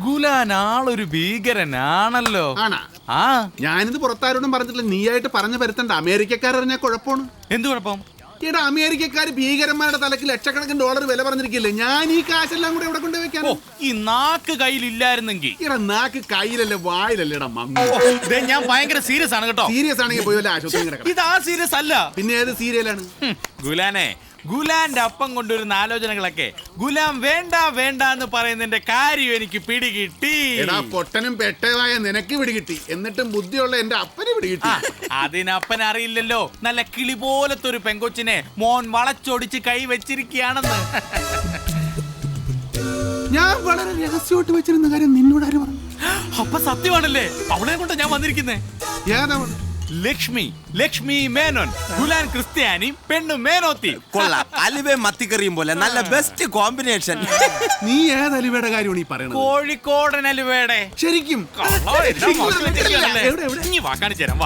ഗുലാൻ ആളൊരു ഭീകരനാണല്ലോ. ആണാ? ആ, ഞാനിത് പുറത്താരോടും പറഞ്ഞിട്ടില്ല. നീയായിട്ട് പറഞ്ഞു വരുത്തണ്ട. അമേരിക്കക്കാരറിഞ്ഞാൽ കുഴപ്പമാണ്. എന്ത് കുഴപ്പം? ഈടാ അമേരിക്കക്കാർ ഭീകരന്മാരുടെ തലക്ക് ലക്ഷക്കണക്കിന് ഡോളർ വില പറഞ്ഞിരിക്കില്ലേ? ഞാൻ ഈ കാശെല്ലാം കൂടെ ഇവിടെ കൊണ്ടുവയ്ക്കാനോ? ഈ നാക്ക് കയ്യിലില്ലായിരുന്നെങ്കിൽ. ഈടാ നാക്ക് കയ്യിലല്ലേ വായിലല്ലേടാ മമ്മി. ഞാൻ ഭയങ്കര സീരിയസ് ആണ് കേട്ടോ. സീരിയസ് ആണെങ്കിൽ പോയി വല്ല ആശുപത്രി കിടക്കണം. ഇത് ആ സീരിയസ് അല്ല. പിന്നെ ഏത് സീരിയലാണ്? ഗുലാനെ, ഗുലാന്റെ അപ്പം കൊണ്ടുവരുന്ന ആലോചനകളൊക്കെ ഗുലാം വേണ്ട വേണ്ട എന്ന് പറയുന്നതിന്റെ കാര്യം എനിക്ക് പിടികിട്ടി. എടാ പൊട്ടനും പെട്ടവായ നിനക്ക് പിടികിട്ടി, എന്നിട്ടും ബുദ്ധിയുള്ള എന്റെ അപ്പന് പിടികിട്ടി. അതിനപ്പൻ അറിയില്ലല്ലോ, നല്ല കിളി പോലത്തെ ഒരു പെങ്കൊച്ചിനെ മോൻ വളച്ചൊടിച്ച് കൈ വെച്ചിരിക്കുകയാണെന്ന്. ഞാൻ വളരെ രഹസ്യമായിട്ട് വെച്ചിരുന്ന കാര്യം നിന്നോട് ആര് പറഞ്ഞു? അപ്പൊ സത്യമാണല്ലേ? അവളെ കൊണ്ട് ഞാൻ വന്നിരിക്കുന്നേ. ഏതാണ്? ലക്ഷ്മി, ലക്ഷ്മി മേനോൻ. ഗുലാൻ ക്രിസ്ത്യാനി, പെണ്ണു മേനോത്തി. കൊള്ളാം. അലുവേ മത്തിക്കറിയും പോലെ നല്ല ബെസ്റ്റ് കോമ്പിനേഷൻ. നീ ഏത് അലുവയുടെ കാര്യമാണ് ഈ പറയണത്? കോഴിക്കോടൻ അലുവയുടെ. ശരിക്കും? വാക്കാണിച്ചു തരാം. വാ.